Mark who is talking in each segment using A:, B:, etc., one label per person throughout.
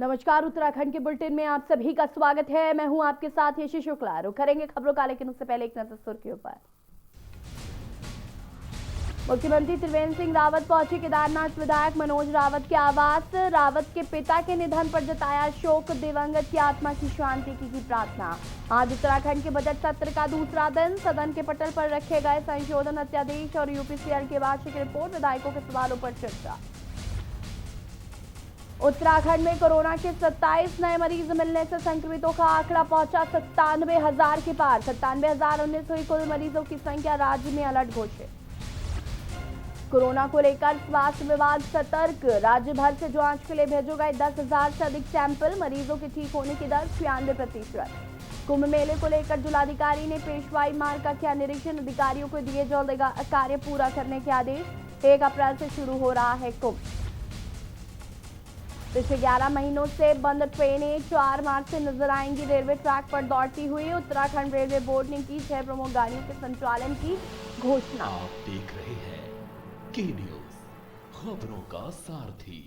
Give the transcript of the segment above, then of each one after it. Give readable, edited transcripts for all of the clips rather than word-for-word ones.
A: नमस्कार, उत्तराखंड के बुलेटिन में आप सभी का स्वागत है। मैं हूं आपके साथ यशी शुक्ला। रुक करेंगे खबरों का, लेकिन उससे पहले एक नजर सुर्खियों पर। मुख्यमंत्री त्रिवेंद्र सिंह रावत पहुंचे केदारनाथ। विधायक मनोज रावत के आवास। रावत के पिता के निधन पर जताया शोक। दिवंगत की आत्मा की शांति की प्रार्थना। आज उत्तराखंड के बजट सत्र का दूसरा दिन। सदन के पटल पर रखे गए संशोधन अध्यादेश और यूपीसीएल की वार्षिक रिपोर्ट। विधायकों के सवालों पर चर्चा। उत्तराखंड में कोरोना के 27 नए मरीज मिलने से संक्रमितों का आंकड़ा पहुंचा 97,000 के पार। 97,019 हुई कुल मरीजों की संख्या। राज्य में अलर्ट घोषित। कोरोना को लेकर स्वास्थ्य विभाग सतर्क। राज्य भर से जांच के लिए भेजे गए 10,000 से अधिक सैंपल। मरीजों के ठीक होने की दर 96%। कुंभ मेले को लेकर जिलाधिकारी ने पेशवाई मार्ग का किया निरीक्षण। अधिकारियों को दिए जल्द कार्य पूरा करने के आदेश। 1 अप्रैल से शुरू हो रहा है कुंभ। पिछले 11 महीनों से बंद ट्रेनें 4 मार्च से नजर आएंगी। रेलवे ट्रैक पर दौड़ती हुई। उत्तराखंड रेलवे बोर्ड ने की 6 प्रमुख गाड़ियों के संचालन की घोषणा।
B: आप देख रहे हैं के न्यूज, खबरों का सारथी।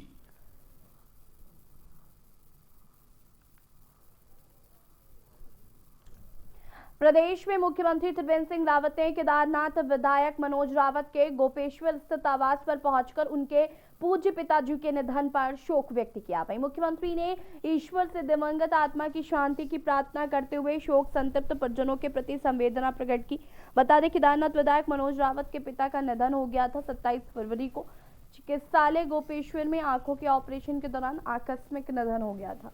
A: प्रदेश में मुख्यमंत्री त्रिवेंद्र सिंह रावत ने केदारनाथ विधायक मनोज रावत के गोपेश्वर स्थित आवास पर पहुंचकर उनके पूज्य पिताजी के निधन पर शोक व्यक्त किया। वहीं मुख्यमंत्री ने ईश्वर से दिवंगत आत्मा की शांति की प्रार्थना करते हुए शोक संतप्त परिजनों के प्रति संवेदना प्रकट की। बता दें, केदारनाथ विधायक मनोज रावत के पिता का निधन हो गया था 27 फरवरी को। चिकित्सालय गोपेश्वर में आंखों के ऑपरेशन के दौरान आकस्मिक निधन हो गया था।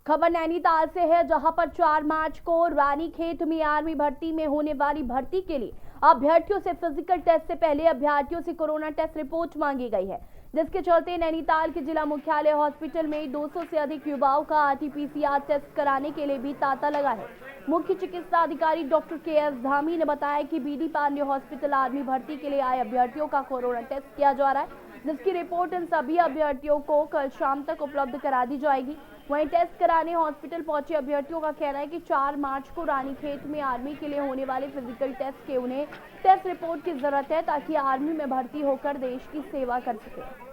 A: खबर नैनीताल से है, जहां पर 4 मार्च को रानीखेत में आर्मी भर्ती में होने वाली भर्ती के लिए अभ्यर्थियों से फिजिकल टेस्ट से पहले अभ्यर्थियों से कोरोना टेस्ट रिपोर्ट मांगी गई है, जिसके चलते नैनीताल के जिला मुख्यालय हॉस्पिटल में 200 से अधिक युवाओं का आरटीपीसीआर टेस्ट कराने के लिए भी तांता लगा है। मुख्य चिकित्सा अधिकारी डॉक्टर के.एस. धामी ने बताया कि बीडी पांडे हॉस्पिटल आर्मी भर्ती के लिए आए अभ्यर्थियों का कोरोना टेस्ट किया जा रहा है, जिसकी रिपोर्ट इन सभी अभ्यर्थियों को कल शाम तक उपलब्ध करा दी जाएगी। वहीं टेस्ट कराने हॉस्पिटल पहुंचे अभ्यर्थियों का कहना है कि 4 मार्च को रानीखेत में आर्मी के लिए होने वाले फिजिकल टेस्ट के उन्हें टेस्ट रिपोर्ट की जरूरत है, ताकि आर्मी में भर्ती होकर देश की सेवा कर सके।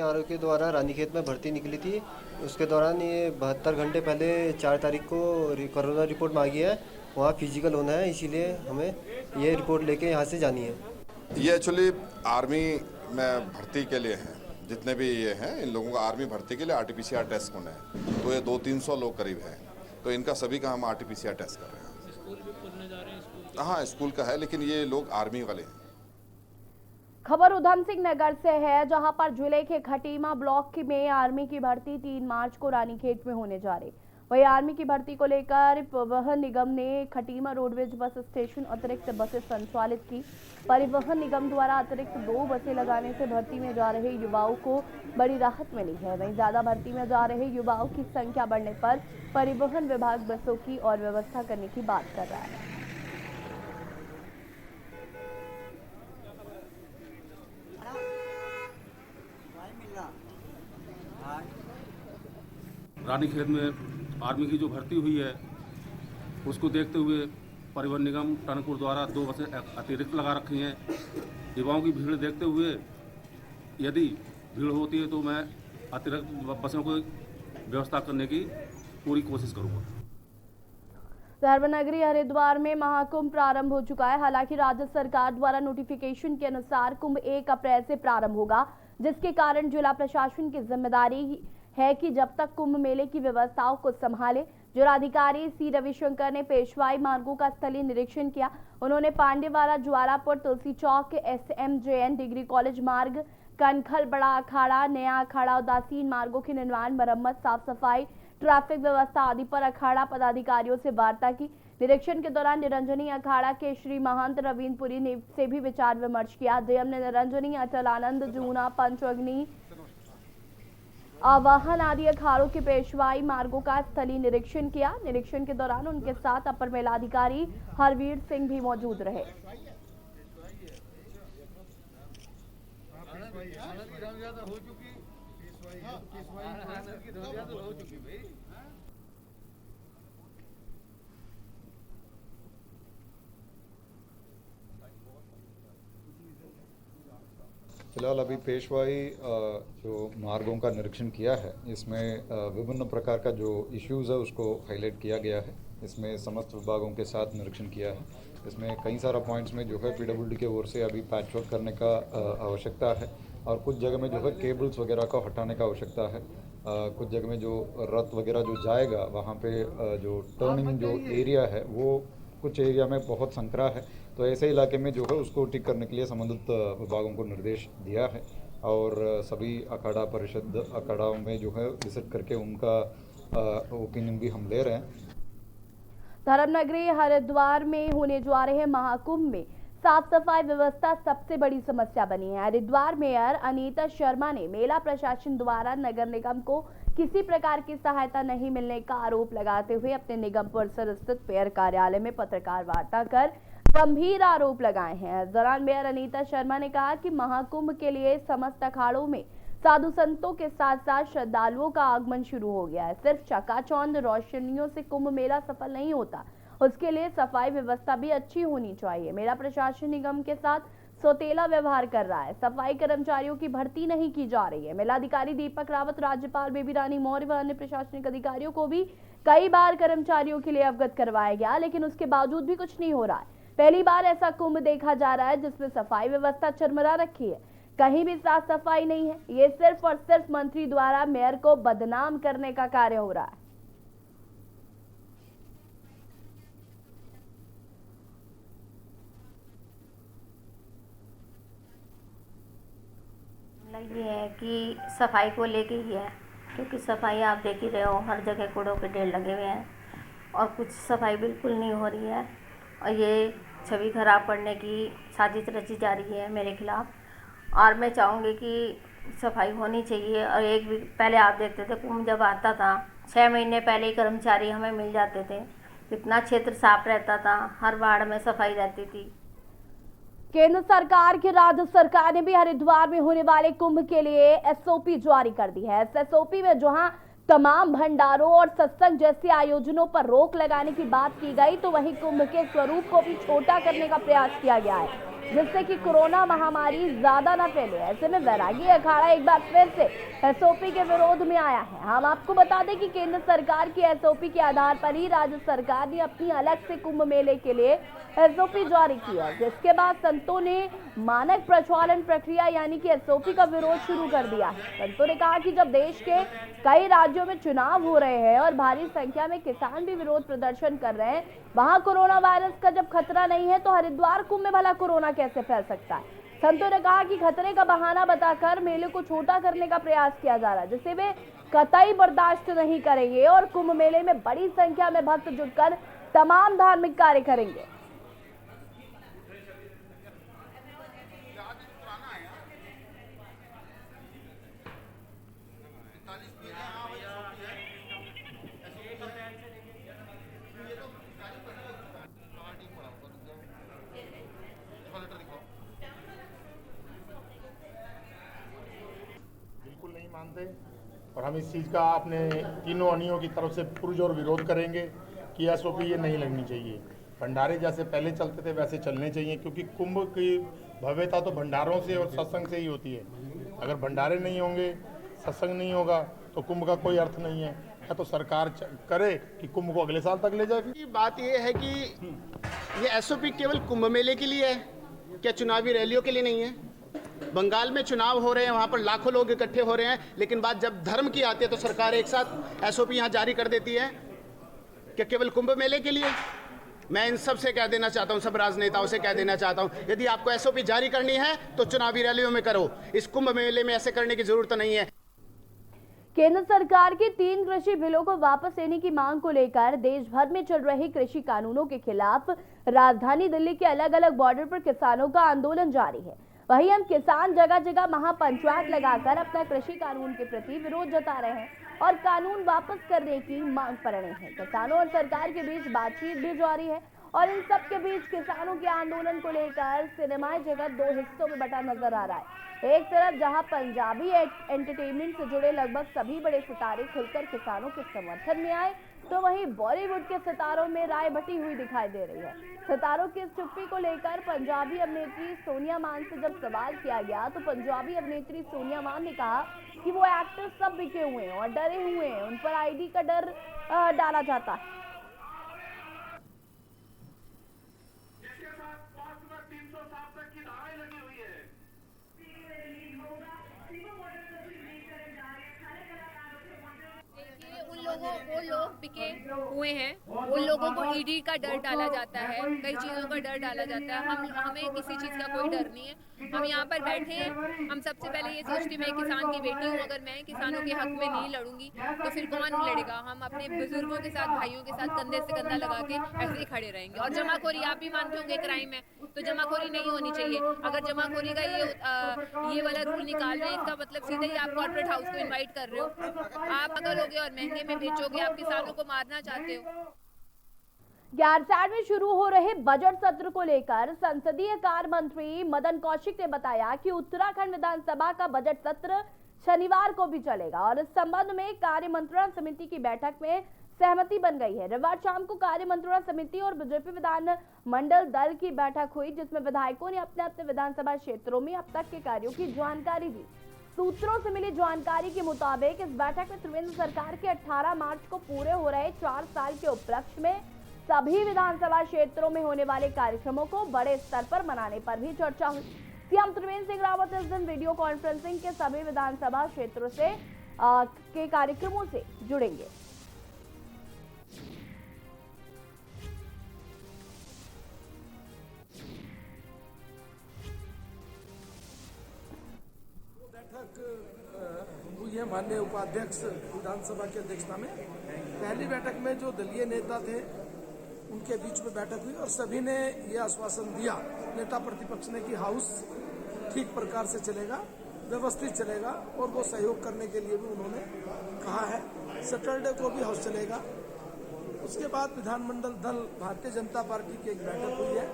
C: आर के द्वारा रानीखेत में भर्ती निकली थी। उसके दौरान ये 72 घंटे पहले 4 तारीख को कोरोना रिपोर्ट मांगी है। वहाँ फिजिकल होना है, इसीलिए हमें ये रिपोर्ट लेके यहाँ से जानी है।
D: ये एक्चुअली आर्मी में भर्ती के लिए हैं। जितने भी ये हैं, इन लोगों का आर्मी भर्ती के लिए आरटीपीसीआर टेस्ट होना है। तो ये 200-300 लोग करीब हैं, तो इनका सभी का हम आरटीपीसीआर टेस्ट कर रहे हैं। स्कूल भी खुलने जा रहे हैं? हाँ, स्कूल का है, लेकिन ये लोग आर्मी वाले हैं।
A: खबर उधम सिंह नगर से है, जहां पर जिले के खटीमा ब्लॉक में आर्मी की भर्ती 3 मार्च को रानीखेत में होने जा रही। वहीं आर्मी की भर्ती को लेकर परिवहन निगम ने खटीमा रोडवेज बस स्टेशन अतिरिक्त बसें संचालित की। परिवहन निगम द्वारा अतिरिक्त 2 बसें लगाने से भर्ती में जा रहे युवाओं को बड़ी राहत मिली है। वहीं ज्यादा भर्ती में जा रहे युवाओं की संख्या बढ़ने पर परिवहन विभाग बसों की और व्यवस्था करने की बात कर रहा है।
E: रानीखेत में आर्मी की जो भर्ती हुई है, उसको देखते हुए परिवहन निगम टनकपुर द्वारा 2 बसें अतिरिक्त लगा रखी हैं। युवाओं की भीड़ देखते हुए यदि भीड़ होती है तो मैं अतिरिक्त बसों को व्यवस्था करने की पूरी कोशिश करूँगा।
A: धर्मनगरी हरिद्वार में महाकुंभ प्रारंभ हो चुका है। हालांकि राज्य सरकार द्वारा नोटिफिकेशन के अनुसार कुंभ 1 अप्रैल से प्रारंभ होगा। जिसके कारण जिला प्रशासन की जिम्मेदारी है कि जब तक कुंभ मेले की व्यवस्थाओं को संभाले। जिलाधिकारी सी रविशंकर ने पेशवाई मार्गों का स्थलीय निरीक्षण किया। उन्होंने पांडेवाला, ज्वालापुर, तुलसी चौक, SMJN डिग्री कॉलेज मार्ग, कनखल, बड़ा अखाड़ा, नया अखाड़ा, उदासीन मार्गों के निर्माण, मरम्मत, साफ सफाई, ट्रैफिक व्यवस्था आदि पर अखाड़ा पदाधिकारियों से वार्ता की। निरीक्षण के दौरान निरंजनी अखाड़ा के श्री महंत रवींद्रपुरी ने से भी विचार विमर्श किया। डीएम ने निरंजनी, अचल आनंद, जूना, पंचअग्नि, आवाहन आदि अखाड़ों के पेशवाई मार्गों का स्थलीय निरीक्षण किया। निरीक्षण के दौरान उनके साथ अपर मेलाधिकारी हरवीर सिंह भी मौजूद रहे।
F: फिलहाल अभी पेशवाई जो मार्गों का निरीक्षण किया है, इसमें विभिन्न प्रकार का जो इश्यूज़ है उसको हाईलाइट किया गया है। इसमें समस्त विभागों के साथ निरीक्षण किया है। इसमें कई सारा पॉइंट्स में जो है PWD की ओर से अभी पैचवर्क करने का आवश्यकता है और कुछ जगह में जो है केबल्स वगैरह को हटाने का आवश्यकता है। कुछ जगह में जो रथ वगैरह जो जाएगा वहाँ पे जो टर्निंग जो एरिया है वो कुछ एरिया में बहुत संकरा है, तो ऐसे इलाके में जो है उसको ठीक करने के लिए संबंधित विभागों को निर्देश दिया है और सभी अखाड़ा परिषद अखाड़ाओं में जो है विजिट करके उनका ओपिनियन भी हम ले रहे हैं।
A: धर्मनगरी हरिद्वार में होने जा रहे महाकुंभ में साफ सफाई व्यवस्था सबसे बड़ी समस्या बनी है। हरिद्वार मेयर अनीता शर्मा ने मेला प्रशासन द्वारा नगर निगम को किसी प्रकार की सहायता नहीं मिलने का आरोप लगाते हुए अपने निगम परिसर स्थित मेयर कार्यालय में पत्रकार वार्ता कर गंभीर आरोप लगाए हैं। इस दौरान मेयर अनीता शर्मा ने कहा कि महाकुंभ के लिए समस्त अखाड़ों में साधु संतों के साथ साथ श्रद्धालुओं का आगमन शुरू हो गया है। सिर्फ चकाचौंध रोशनियों से कुंभ मेला सफल नहीं होता, उसके लिए सफाई व्यवस्था भी अच्छी होनी चाहिए। मेला प्रशासन निगम के साथ सौतेला व्यवहार कर रहा है। सफाई कर्मचारियों की भर्ती नहीं की जा रही है। मेलाधिकारी दीपक रावत, राज्यपाल बेबी रानी मौर्य व अन्य प्रशासनिक अधिकारियों को भी कई बार कर्मचारियों के लिए अवगत करवाया गया, लेकिन उसके बावजूद भी कुछ नहीं हो रहा है। पहली बार ऐसा कुंभ देखा जा रहा है जिसमें सफाई व्यवस्था चरमरा रखी है, कहीं भी साफ सफाई नहीं है। ये सिर्फ और सिर्फ मंत्री द्वारा मेयर को बदनाम करने का कार्य हो रहा है।
G: ये है कि सफाई को लेके ही है, क्योंकि सफाई आप देख ही रहे हो, हर जगह कूड़ों के ढेर लगे हुए हैं और कुछ सफाई बिल्कुल नहीं हो रही है और ये छवि खराब करने की साजिश रची जा रही है मेरे खिलाफ। और मैं चाहूँगी कि सफाई होनी चाहिए। और एक भी पहले आप देखते थे कुंभ जब आता था 6 महीने पहले ही कर्मचारी हमें मिल जाते थे, कितना क्षेत्र साफ रहता था, हर वार्ड में सफाई रहती थी।
A: केंद्र सरकार की राज्य सरकार ने भी हरिद्वार में होने वाले कुंभ के लिए SOP जारी कर दी है। इस SOP में जहां तमाम भंडारों और सत्संग जैसे आयोजनों पर रोक लगाने की बात की गई, तो वहीं कुंभ के स्वरूप को भी छोटा करने का प्रयास किया गया है, जिससे कि कोरोना महामारी ज्यादा न फैले। ऐसे में वैरागी अखाड़ा एक बार फिर से SOP के विरोध में आया है। हम आपको बता दें कि केंद्र सरकार की SOP के आधार पर ही राज्य सरकार ने अपनी अलग से कुंभ मेले के लिए SOP जारी किया, जिसके बाद संतों ने मानक प्रज्वलन प्रक्रिया यानी कि SOP का विरोध शुरू कर दिया है। संतों ने कहा कि जब देश के कई राज्यों में चुनाव हो रहे हैं और भारी संख्या में किसान भी विरोध प्रदर्शन कर रहे हैं, वहां कोरोना वायरस का जब खतरा नहीं है तो हरिद्वार कुंभ में भला कोरोना कैसे फैल सकता है। संतों ने कहा कि खतरे का बहाना बताकर मेले को छोटा करने का प्रयास किया जा रहा है, जिसे वे कतई बर्दाश्त नहीं करेंगे और कुंभ मेले में बड़ी संख्या में भक्त जुटकर तमाम धार्मिक कार्य करेंगे।
H: बिल्कुल नहीं मानते और हम इस चीज़ का अपने तीनों अनियों की तरफ से पुरजोर विरोध करेंगे कि SOP ये नहीं लगनी चाहिए। भंडारे जैसे पहले चलते थे वैसे चलने चाहिए, क्योंकि कुंभ की भव्यता तो भंडारों से और सत्संग से ही होती है। अगर भंडारे नहीं होंगे, सत्संग नहीं होगा तो कुंभ का कोई अर्थ नहीं है। या तो सरकार करे कि कुंभ को अगले साल तक ले जाए।
I: बात ये है कि ये SOP केवल कुंभ मेले के लिए है, क्या चुनावी रैलियों के लिए नहीं है? बंगाल में चुनाव हो रहे हैं, वहाँ पर लाखों लोग इकट्ठे हो रहे हैं, लेकिन बात जब धर्म की आती है तो सरकार एक साथ एसओपी यहाँ जारी कर देती है कि केवल कुंभ मेले के लिए। मैं इन सब से कह देना चाहता हूँ, सब राजनेताओं से कह देना चाहता हूँ, यदि आपको एसओपी जारी करनी है तो चुनावी रैलियों में करो, इस कुंभ मेले में ऐसे करने की जरूरत नहीं है।
A: केंद्र सरकार के 3 कृषि बिलों को वापस लेने की मांग को लेकर देश भर में चल रहे कृषि कानूनों के खिलाफ राजधानी दिल्ली के अलग अलग बॉर्डर पर किसानों का आंदोलन जारी है। वहीं हम किसान जगह जगह महापंचायत लगाकर अपना कृषि कानून के प्रति विरोध जता रहे हैं और कानून वापस करने की मांग कर रहे हैं। किसानों और सरकार के बीच बातचीत भी जारी है और इन सब के बीच किसानों के आंदोलन को लेकर सिनेमाई जगत 2 हिस्सों में बटा नजर आ रहा है। एक तरफ जहां पंजाबी एंटरटेनमेंट से जुड़े लगभग सभी बड़े सितारे खुलकर किसानों के समर्थन में आए, तो वहीं बॉलीवुड के सितारों में राय बटी हुई दिखाई दे रही है। सितारों की इस चुप्पी को लेकर पंजाबी अभिनेत्री सोनिया मान से जब सवाल किया गया तो पंजाबी अभिनेत्री सोनिया मान ने कहा कि वो एक्टर सब बिके हुए हैं और डरे हुए हैं, उन पर आईडी का डर डाला जाता है।
J: वो लोग बिके हुए हैं, उन लोगों को ईडी का डर डाला जाता है, कई चीज़ों का डर डाला जाता है। हमें किसी चीज़ का कोई डर नहीं है। हम यहाँ पर बैठे हैं, हम सबसे पहले ये सोचते, मैं किसान की बेटी हूँ, अगर मैं किसानों के हक में नहीं लड़ूंगी तो फिर कौन लड़ेगा। हम अपने बुजुर्गों के साथ, भाइयों के साथ कंधे से कंधा लगा के ऐसे ही खड़े रहेंगे। और जमाखोरी आप भी मानते होंगे क्राइम है, तो जमाखोरी नहीं होनी चाहिए। अगर जमाखोरी का ये वाला रूल निकाल रहे हैं, इसका मतलब सीधे ही आप कॉर्पोरेट हाउस को इन्वाइट कर रहे हो। आप पकड़ोगे और महंगे में बेचोगे, आप किसानों को मारना चाहते हो।
A: ग्यारसैट में शुरू हो रहे बजट सत्र को लेकर संसदीय कार्य मंत्री मदन कौशिक ने बताया कि उत्तराखंड विधानसभा का बजट सत्र शनिवार को भी चलेगा और इस संबंध में कार्य मंत्रणा समिति की बैठक में सहमति बन गई है। रविवार शाम को कार्य मंत्रणा समिति और बीजेपी विधान मंडल दल की बैठक हुई, जिसमें विधायकों ने अपने अपने विधानसभा क्षेत्रों में अब तक के कार्यों की जानकारी दी। सूत्रों से मिली जानकारी के मुताबिक इस बैठक में त्रिवेंद्र सरकार के 18 मार्च को पूरे हो रहे 4 साल के उपलक्ष्य में सभी विधानसभा क्षेत्रों में होने वाले कार्यक्रमों को बड़े स्तर पर मनाने पर भी चर्चा हुई। सीएम त्रिवेंद्र सिंह रावत इस दिन वीडियो कॉन्फ्रेंसिंग के सभी विधानसभा क्षेत्रों से के कार्यक्रमों से जुड़ेंगे।
K: हुई है माननीय उपाध्यक्ष विधानसभा की अध्यक्षता में। पहली बैठक में जो दलीय नेता थे उनके बीच में बैठक हुई और सभी ने यह आश्वासन दिया, नेता प्रतिपक्ष ने, कि हाउस ठीक प्रकार से चलेगा, व्यवस्थित चलेगा और वो सहयोग करने के लिए भी उन्होंने कहा है। सैटरडे को भी हाउस चलेगा। उसके बाद विधानमंडल दल भारतीय जनता पार्टी की एक बैठक हुई है,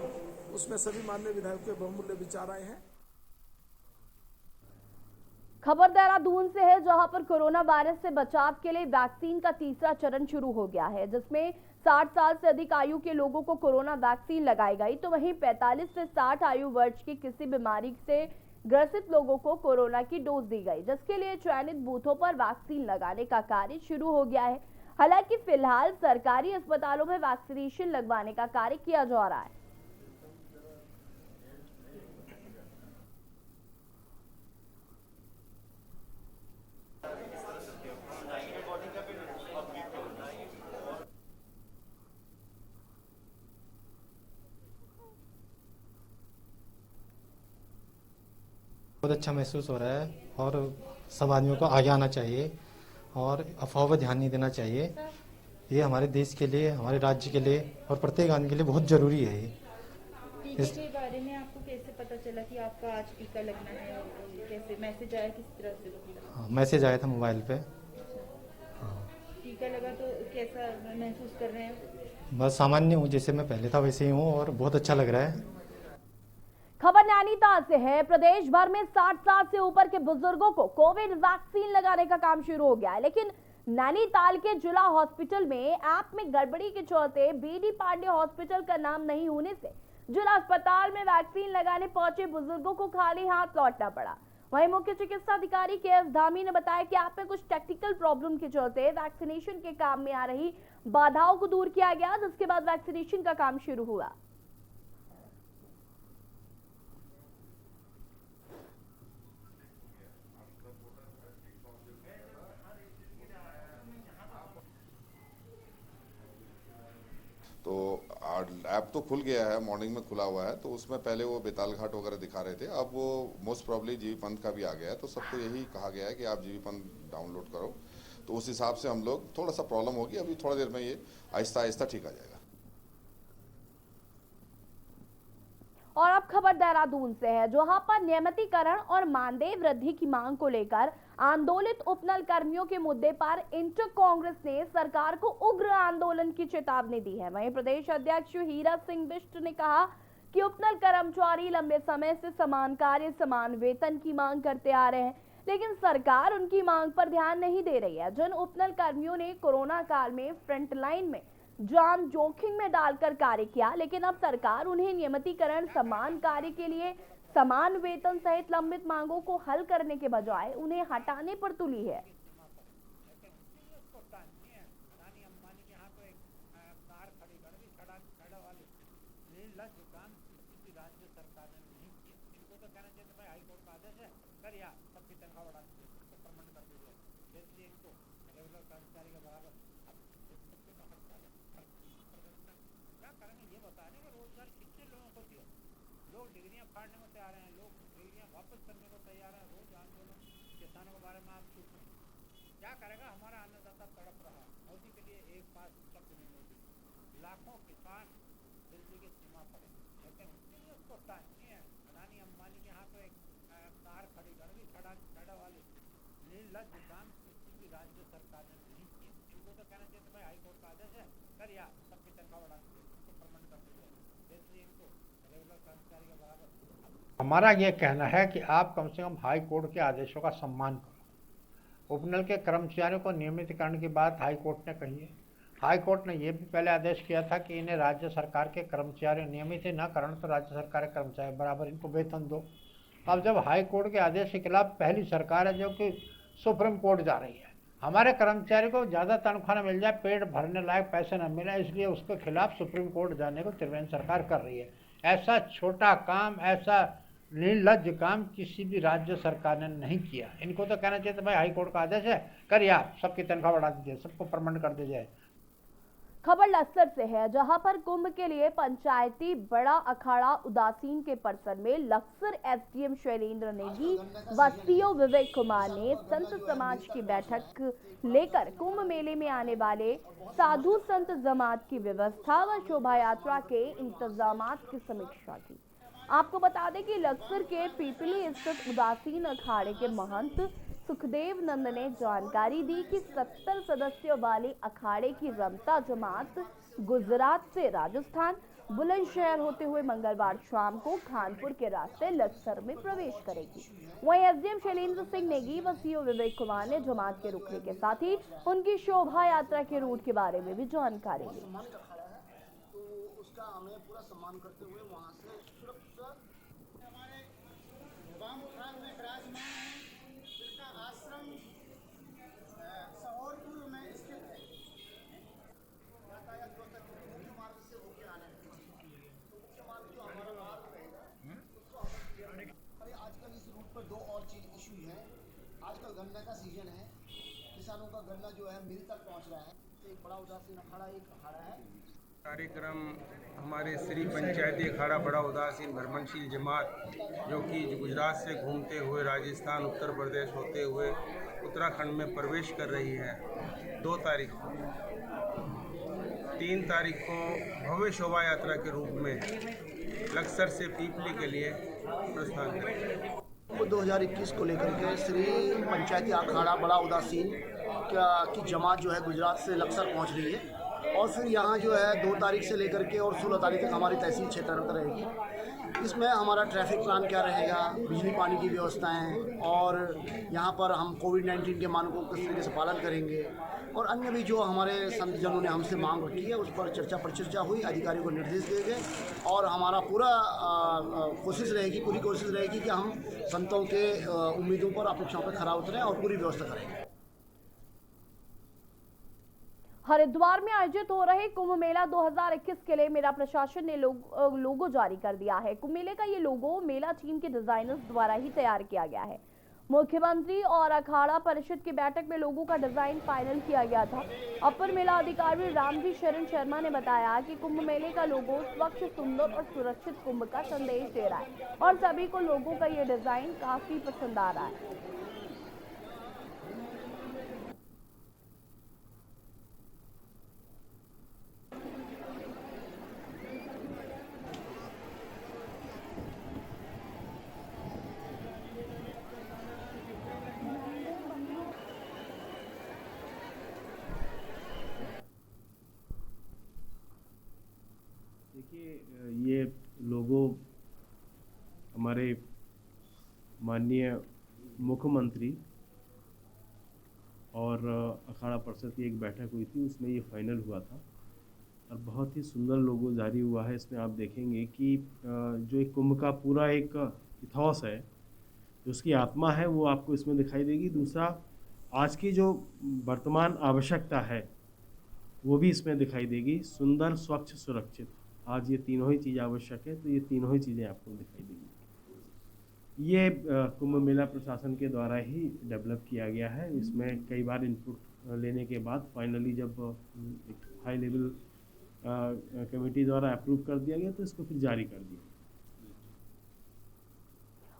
K: उसमें सभी माननीय विधायकों के बहुमूल्य विचार आए हैं।
A: खबर देहरादून से है, जहां पर कोरोना वायरस से बचाव के लिए वैक्सीन का तीसरा चरण शुरू हो गया है, जिसमें 60 साल से अधिक आयु के लोगों को कोरोना वैक्सीन लगाई गई, तो वहीं 45 से 60 आयु वर्ष की किसी बीमारी से ग्रसित लोगों को कोरोना की डोज दी गई, जिसके लिए चयनित बूथों पर वैक्सीन लगाने का कार्य शुरू हो गया है। हालांकि फिलहाल सरकारी अस्पतालों में वैक्सीनेशन लगवाने का कार्य किया जा रहा है।
L: बहुत अच्छा महसूस हो रहा है और सब आदमियों को आगे आना चाहिए और अफवाह पर ध्यान नहीं देना चाहिए। ये हमारे देश के लिए, हमारे राज्य के लिए और प्रत्येक आदमी के लिए बहुत जरूरी है।
M: टीके के बारे में आपको कैसे पता चला कि आपका आज टीका लगना है? कैसे मैसेज आया, किस तरह से?
L: हाँ, मैसेज आया था मोबाइल पे।
M: टीका लगा तो कैसा महसूस कर रहे हैं?
L: बस सामान्य हूँ, जैसे मैं पहले था वैसे ही हूँ और बहुत अच्छा लग रहा है।
A: खबर नैनीताल से है। प्रदेश भर में 60 साल से ऊपर के बुजुर्गों को कोविड वैक्सीन लगाने का काम शुरू हो गया है, लेकिन नैनीताल के जिला हॉस्पिटल में ऐप में गड़बड़ी के चलते बीडी पांडे हॉस्पिटल का नाम नहीं होने से जिला अस्पताल में वैक्सीन लगाने पहुंचे बुजुर्गों को खाली हाथ लौटना पड़ा। वहीं मुख्य चिकित्सा अधिकारी के एस धामी ने बताया कि ऐप में कुछ टेक्निकल प्रॉब्लम के चलते वैक्सीनेशन के काम में आ रही बाधाओं को दूर किया गया, जिसके बाद वैक्सीनेशन का काम शुरू हुआ।
D: अब तो खुल गया है, मॉर्निंग में खुला हुआ है, तो उसमें पहले वो बेताल घाट वगैरह दिखा रहे थे, अब वो मोस्ट प्रॉब्ली जीबी पंथ का भी आ गया है, तो सबको यही कहा गया है कि आप जीबी पंथ डाउनलोड करो। तो उस हिसाब से हम लोग, थोड़ा सा प्रॉब्लम होगी, अभी थोड़ा देर में ये आहिस्ता आहिस्ता ठीक आ जाएगा।
A: और अब खबर देहरादून से है, जहां पर नियमितीकरण और मानदेय वृद्धि की मांग को लेकर आंदोलित उपनल कर्मियों के मुद्दे पर इंटर कांग्रेस ने सरकार को उग्र आंदोलन की चेतावनी दी है। वहीं प्रदेश अध्यक्ष हीरा सिंह बिष्ट ने कहा कि उपनल कर्मचारी लंबे समय से समान कार्य समान वेतन की मांग करते आ रहे हैं, लेकिन सरकार उनकी मांग पर ध्यान नहीं दे रही है। जिन उपनल कर्मियों ने कोरोना काल में फ्रंट लाइन में जान जोखिम में डालकर कार्य किया, लेकिन अब सरकार उन्हें नियमितीकरण, समान कार्य के लिए समान वेतन सहित लंबित मांगों को हल करने के बजाय उन्हें हटाने पर तुली है।
N: लोग डिग्रियां फाड़ने को तैयार हैं, लोग डिग्रियां वापस करने को तैयार हैं। रोज आंदोलन किसानों के बारे में आप चुप हैं, क्या करेगा? हमारा अन्नदाता तड़प रहा है, मोदी के लिए एक बात शब्द नहीं मोदी। लाखों किसान दिल्ली की सीमा पर है, लेकिन उसके लिए उसको टाइम नहीं है। अडानी अंबानी के यहाँ तो एक कार खड़ी कर दी, खड़ा वाली निर्लज काम किसी भी राज्य सरकार ने नहीं किया। इनको तो कहना चाहिए भाई हाई कोर्ट का आदेश है, कर या सबकी तनख्वाह बढ़ा दीजिए, उसको परमानेंट कर दीजिए, जैसे इनको रेगुलर कर्मचारी के बराबर। हमारा ये कहना है कि आप कम से कम हाई कोर्ट के आदेशों का सम्मान करो। उपनल के कर्मचारियों को नियमितीकरण की बात हाई कोर्ट ने कही है। हाई कोर्ट ने यह भी पहले आदेश किया था कि इन्हें राज्य सरकार के कर्मचारी नियमित ही न करण तो राज्य सरकार के कर्मचारी बराबर इनको वेतन दो। अब जब हाई कोर्ट के आदेश के खिलाफ पहली सरकार है जो कि सुप्रीम कोर्ट जा रही है, हमारे कर्मचारी को ज़्यादा तनख्वाह न मिल जाए, पेट भरने लायक पैसे न मिले, इसलिए उसके खिलाफ सुप्रीम कोर्ट जाने को त्रिवेंद्र सरकार कर रही है। ऐसा छोटा काम, ऐसा निर्लज काम किसी भी राज्य सरकार ने नहीं किया। इनको तो कहना चाहिए भाई हाई कोर्ट का आदेश है, कर या सबकी तनख्वाह बढ़ा दीजिए, सबको परमानेंट कर दीजिए।
A: खबर लक्सर से है, जहां पर कुंभ के लिए पंचायती बड़ा अखाड़ा उदासीन के परिसर में लक्सर एसडीएम शैलेंद्र नेगी व सीओ विवेक कुमार ने संत समाज की बैठक लेकर कुंभ मेले में आने वाले साधु संत जमात की व्यवस्था व शोभा यात्रा के इंतजामात की समीक्षा की। आपको बता दें कि लक्सर के पीपली स्थित उदासीन अखाड़े के महंत सुखदेव नंद ने जानकारी दी कि 70 सदस्यों वाले अखाड़े की रमता जमात गुजरात से राजस्थान बुलंदशहर होते हुए मंगलवार शाम को खानपुर के रास्ते लक्सर में प्रवेश करेगी। वहीं एसडीएम शैलेंद्र सिंह नेगी व सीओ विवेक कुमार ने जमात के रुकने के साथ ही उनकी शोभा यात्रा के रूट के बारे में भी जानकारी दी।
O: दो और चीज इशू है। आजकल गन्ना का सीजन है, किसानों का गन्ना जो है मिल तक पहुंच रहा है। एक बड़ा उदासीन अखाड़ा है।
P: कार्यक्रम हमारे श्री पंचायती अखाड़ा बड़ा उदासीन भ्रमणशील जमात जो कि गुजरात से घूमते हुए राजस्थान, उत्तर प्रदेश होते हुए उत्तराखंड में प्रवेश कर रही है। 2 तारीख को, 3 तारीख को भव्य शोभा यात्रा के रूप में लक्सर से पीपली के लिए प्रस्थान करेगी।
O: 2021 को लेकर के श्री पंचायती अखाड़ा बड़ा उदासीन की जमात जो है गुजरात से लक्सर पहुंच रही है और फिर यहाँ जो है 2 तारीख से लेकर के और 16 तारीख तक हमारी तहसील क्षेत्र में रहेगी। इसमें हमारा ट्रैफिक प्लान क्या रहेगा, बिजली पानी की व्यवस्थाएं और यहाँ पर हम कोविड-19 के मानकों को किस तरीके से पालन करेंगे और अन्य भी जो हमारे संतजनों ने हमसे मांग रखी है उस पर चर्चा हुई, अधिकारियों को निर्देश दिए गए और हमारा पूरी कोशिश रहेगी कि हम संतों के उम्मीदों पर, अपेक्षाओं पर खरा उतरें और पूरी व्यवस्था करेंगे।
A: हरिद्वार में आयोजित हो रहे कुंभ मेला 2021 के लिए मेला प्रशासन ने लोगो जारी कर दिया है। कुंभ मेले का ये लोगो मेला टीम के डिजाइनर्स द्वारा ही तैयार किया गया है। मुख्यमंत्री और अखाड़ा परिषद की बैठक में लोगों का डिजाइन फाइनल किया गया था। अपर मेला अधिकारी रामजी शरण शर्मा ने बताया कि कुंभ मेले का लोगो स्वच्छ, सुंदर और सुरक्षित कुंभ का संदेश दे रहा है और सभी को लोगों का ये डिजाइन काफी पसंद आ रहा है।
Q: देखिए, ये लोगो हमारे माननीय मुख्यमंत्री और अखाड़ा परिषद की एक बैठक हुई थी, उसमें ये फाइनल हुआ था और बहुत ही सुंदर लोगो जारी हुआ है। इसमें आप देखेंगे कि जो एक कुंभ का पूरा एक इथॉस है, जो उसकी आत्मा है, वो आपको इसमें दिखाई देगी। दूसरा, आज की जो वर्तमान आवश्यकता है वो भी इसमें दिखाई देगी। सुंदर, स्वच्छ, सुरक्षित, आज ये तीनों ही चीज़ आवश्यक है, तो ये तीनों ही चीज़ें आपको दिखाई देंगी। ये कुंभ मेला प्रशासन के द्वारा ही डेवलप किया गया है। इसमें कई बार इनपुट लेने के बाद फाइनली जब एक हाई लेवल कमेटी द्वारा अप्रूव कर दिया गया तो इसको फिर जारी कर दिया।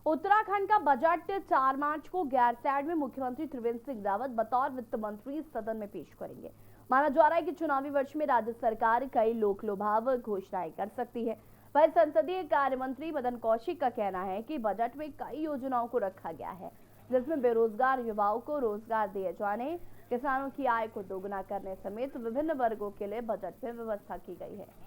A: उत्तराखंड का बजट 4 मार्च को गैरसैंण में मुख्यमंत्री त्रिवेंद्र सिंह रावत बतौर वित्त मंत्री सदन में पेश करेंगे। माना जा रहा है कि चुनावी वर्ष में राज्य सरकार कई लोक लुभावक घोषणाएं कर सकती है। वहीं संसदीय कार्य मंत्री मदन कौशिक का कहना है कि बजट में कई योजनाओं को रखा गया है, जिसमें बेरोजगार युवाओं को रोजगार दिए जाने, किसानों की आय को दोगुना करने समेत विभिन्न वर्गों के लिए बजट में व्यवस्था की गई है।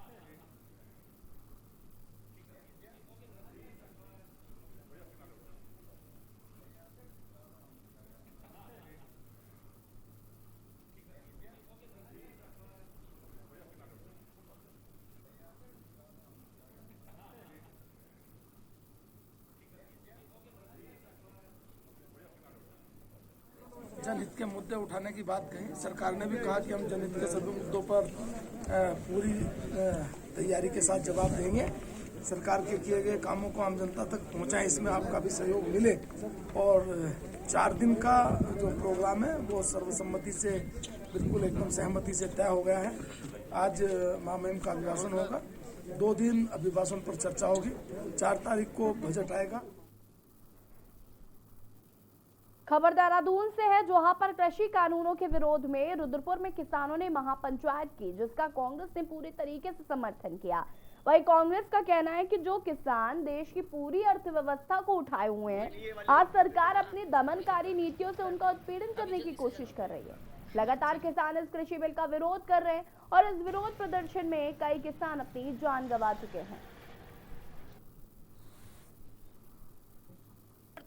K: जनहित के मुद्दे उठाने की बात कही। सरकार ने भी कहा कि हम जनहित के सभी मुद्दों पर पूरी तैयारी के साथ जवाब देंगे। सरकार के किए गए कामों को आम जनता तक पहुंचाएं, इसमें आपका भी सहयोग मिले। और 4 दिन का जो प्रोग्राम है वो सर्वसम्मति से बिल्कुल एकदम सहमति से तय हो गया है। आज महामहिम का अभिभाषण होगा, 2 दिन अभिभाषण पर चर्चा होगी, 4 तारीख को बजट आएगा।
A: खबर देहरादून से है, जहां पर कृषि कानूनों के विरोध में रुद्रपुर में किसानों ने महापंचायत की, जिसका कांग्रेस ने पूरे तरीके से समर्थन किया। वहीं कांग्रेस का कहना है कि जो किसान देश की पूरी अर्थव्यवस्था को उठाए हुए हैं, आज सरकार अपनी दमनकारी नीतियों से उनका उत्पीड़न करने की कोशिश कर रही है। लगातार किसान इस कृषि बिल का विरोध कर रहे हैं और इस विरोध प्रदर्शन में कई किसान अपनी जान गंवा चुके हैं।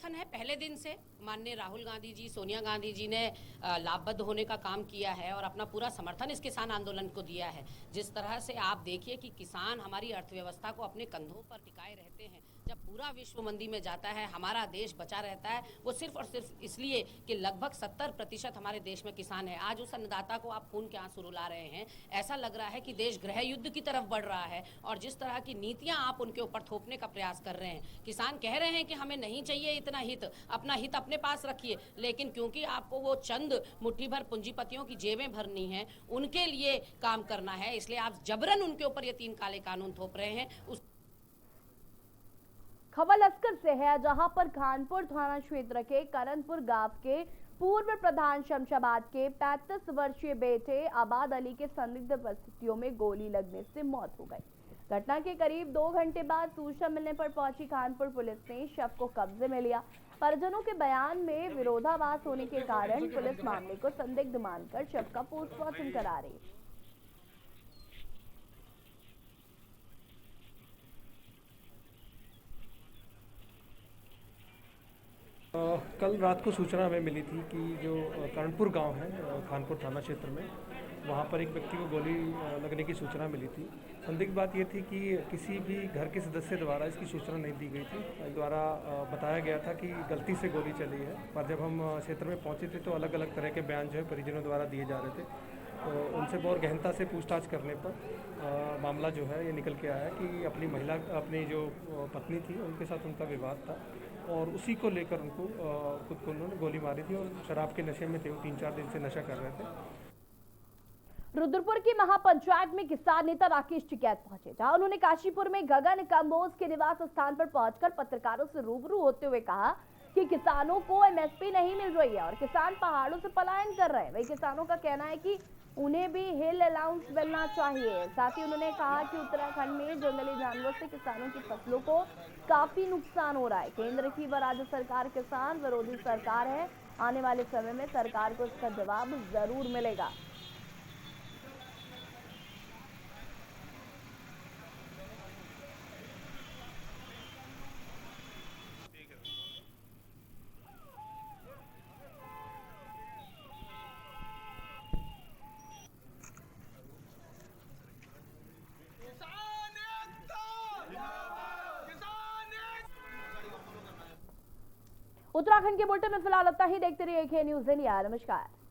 R: है पहले दिन से माननीय राहुल गांधी जी, सोनिया गांधी जी ने लाभबद्ध होने का काम किया है और अपना पूरा समर्थन इस किसान आंदोलन को दिया है। जिस तरह से आप देखिए कि किसान हमारी अर्थव्यवस्था को अपने कंधों पर टिकाए रहते हैं। जब पूरा विश्व मंदी में जाता है, हमारा देश बचा रहता है, वो सिर्फ और सिर्फ इसलिए कि लगभग 70% हमारे देश में किसान है। आज उस अन्नदाता को आप खून के आंसू रुला रहे हैं। ऐसा लग रहा है कि देश गृह युद्ध की तरफ बढ़ रहा है और जिस तरह की नीतियां आप उनके ऊपर थोपने का प्रयास कर रहे हैं। किसान कह रहे हैं कि हमें नहीं चाहिए इतना हित, अपना हित अपने पास रखिए, लेकिन क्योंकि आपको वो चंद मुट्ठी भर पूंजीपतियों की जेबें भरनी है, उनके लिए काम करना है, इसलिए आप जबरन उनके ऊपर ये 3 काले कानून थोप रहे हैं।
A: खबर लश्कर से है, जहां पर खानपुर थाना क्षेत्र के करनपुर गांव के पूर्व प्रधान शमशाबाद के 35 वर्षीय बेटे आबाद अली के संदिग्ध परिस्थितियों में गोली लगने से मौत हो गई। घटना के करीब 2 घंटे बाद सूचना मिलने पर पहुंची खानपुर पुलिस ने शव को कब्जे में लिया। परिजनों के बयान में विरोधाभास होने के कारण पुलिस मामले को संदिग्ध मानकर शव का पोस्टमार्टम करा रही है।
S: कल रात को सूचना हमें मिली थी कि जो कर्णपुर गांव है खानपुर थाना क्षेत्र में, वहां पर एक व्यक्ति को गोली लगने की सूचना मिली थी। संदिग्ध बात ये थी कि किसी भी घर के सदस्य द्वारा इसकी सूचना नहीं दी गई थी। द्वारा बताया गया था कि गलती से गोली चली है, पर जब हम क्षेत्र में पहुंचे थे तो अलग अलग तरह के बयान जो है परिजनों द्वारा दिए जा रहे थे। उनसे बहुत गहनता से पूछताछ करने पर मामला जो है ये निकल के आया कि अपनी जो पत्नी थी उनके साथ उनका विवाद था और उसी को लेकर उनको खुद को उन्होंने गोली मारी थी और शराब के नशे में थे। वो 3-4 दिन से नशा कर रहे थे।
A: रुद्रपुर की महापंचायत में किसान नेता राकेश टिकैत पहुंचे, जहां उन्होंने काशीपुर में गगन कंबोज के निवास स्थान पर पहुंचकर पत्रकारों से रूबरू होते हुए कहा कि किसानों को एमएसपी नहीं मिल रही है और किसान पहाड़ों से पलायन कर रहे हैं। वही किसानों का कहना है कि उन्हें भी हिल अलाउंस मिलना चाहिए। साथ ही उन्होंने कहा कि उत्तराखंड में जंगली जानवरों से किसानों की फसलों को काफी नुकसान हो रहा है। केंद्र की व राज्य सरकार किसान विरोधी सरकार है। आने वाले समय में सरकार को इसका जवाब जरूर मिलेगा। उत्तराखंड के बुलेटिन में फिलहाल इतना ही। देखते रहिए के न्यूज़ इंडिया। नमस्कार।